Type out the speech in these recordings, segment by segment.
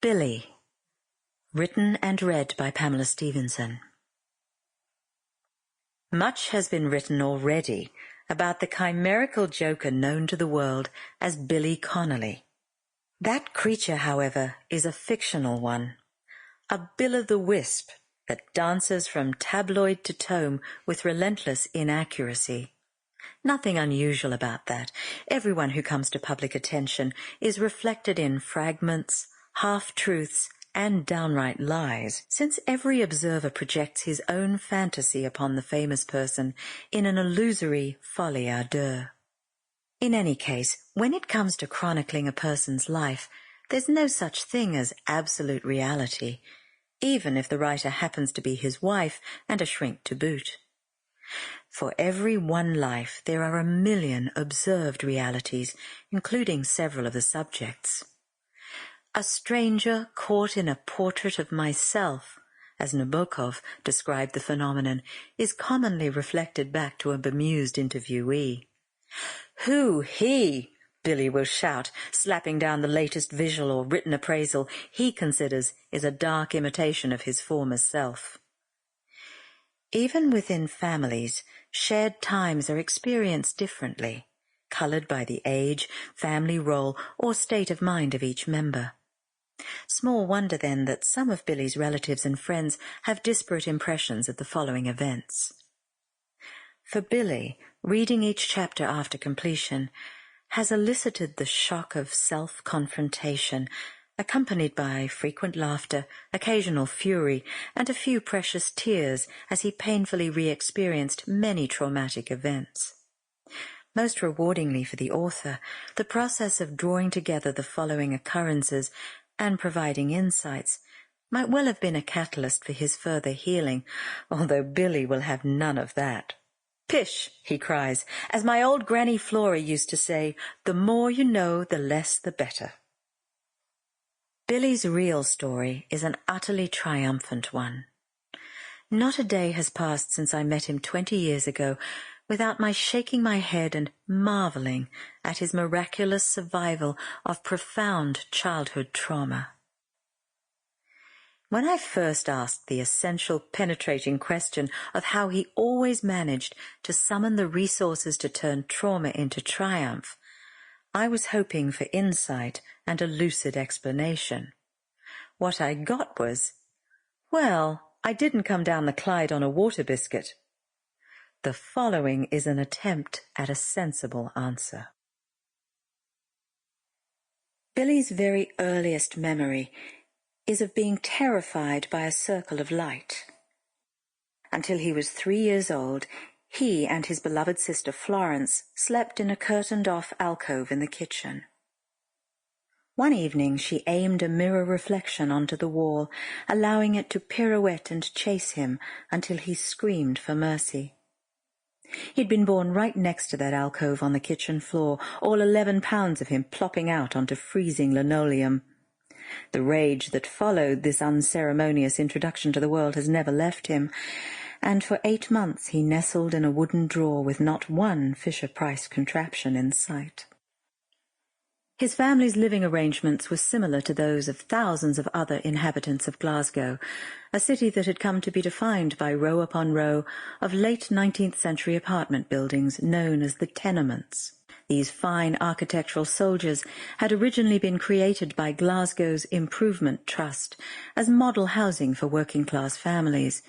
Billy, written and read by Pamela Stephenson. Much has been written already about the chimerical joker known to the world as Billy Connolly. That creature, however, is a fictional one, a will-o'-the-wisp that dances from tabloid to tome with relentless inaccuracy. Nothing unusual about that. Everyone who comes to public attention is reflected in fragments, half-truths, and downright lies, since every observer projects his own fantasy upon the famous person in an illusory folie à deux. In any case, when it comes to chronicling a person's life, there's no such thing as absolute reality, even if the writer happens to be his wife and a shrink to boot. For every one life there are a million observed realities, including several of the subjects. A stranger caught in a portrait of myself, as Nabokov described the phenomenon, is commonly reflected back to a bemused interviewee. "Who, he?" Billy will shout, slapping down the latest visual or written appraisal he considers is a dark imitation of his former self. Even within families, shared times are experienced differently, coloured by the age, family role, or state of mind of each member. Small wonder, then, that some of Billy's relatives and friends have disparate impressions of the following events. For Billy, reading each chapter after completion has elicited the shock of self-confrontation, accompanied by frequent laughter, occasional fury, and a few precious tears as he painfully re-experienced many traumatic events. Most rewardingly for the author, the process of drawing together the following occurrences and providing insights might well have been a catalyst for his further healing, although Billy will have none of that. "Pish," he cries, "as my old Granny Flora used to say, the more you know, the less the better." Billy's real story is an utterly triumphant one. Not a day has passed since I met him 20 years ago without my shaking my head and marvelling at his miraculous survival of profound childhood trauma. When I first asked the essential penetrating question of how he always managed to summon the resources to turn trauma into triumph, I was hoping for insight and a lucid explanation. What I got was, "Well, I didn't come down the Clyde on a water biscuit." The following is an attempt at a sensible answer. Billy's very earliest memory is of being terrified by a circle of light. Until he was 3 years old, he and his beloved sister Florence slept in a curtained-off alcove in the kitchen. One evening she aimed a mirror reflection onto the wall, allowing it to pirouette and chase him until he screamed for mercy. He'd been born right next to that alcove on the kitchen floor, all 11 pounds of him plopping out onto freezing linoleum. The rage that followed this unceremonious introduction to the world has never left him, and for 8 months he nestled in a wooden drawer with not one Fisher-Price contraption in sight. His family's living arrangements were similar to those of thousands of other inhabitants of Glasgow, a city that had come to be defined by row upon row of late 19th century apartment buildings known as the tenements. These fine architectural soldiers had originally been created by Glasgow's Improvement Trust as model housing for working-class families.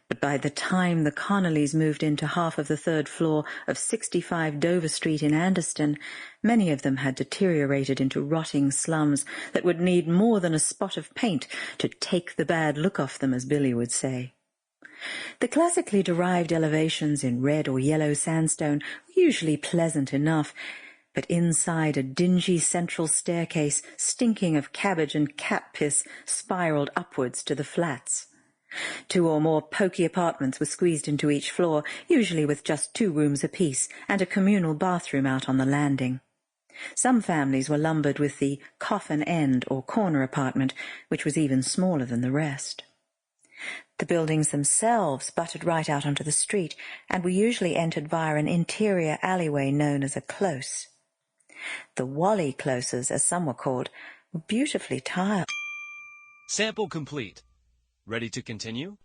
But by the time the Connollys moved into half of the third floor of 65 Dover Street in Anderston, many of them had deteriorated into rotting slums that would need more than a spot of paint to take the bad look off them, as Billy would say. The classically derived elevations in red or yellow sandstone were usually pleasant enough, but inside a dingy central staircase stinking of cabbage and cat piss spiraled upwards to the flats. 2 or more poky apartments were squeezed into each floor, usually with just 2 rooms apiece and a communal bathroom out on the landing. Some families were lumbered with the coffin end or corner apartment, which was even smaller than the rest. The buildings themselves butted right out onto the street and were usually entered via an interior alleyway known as a close. The Wally closes, as some were called, were beautifully tiled. Sample complete. Ready to continue?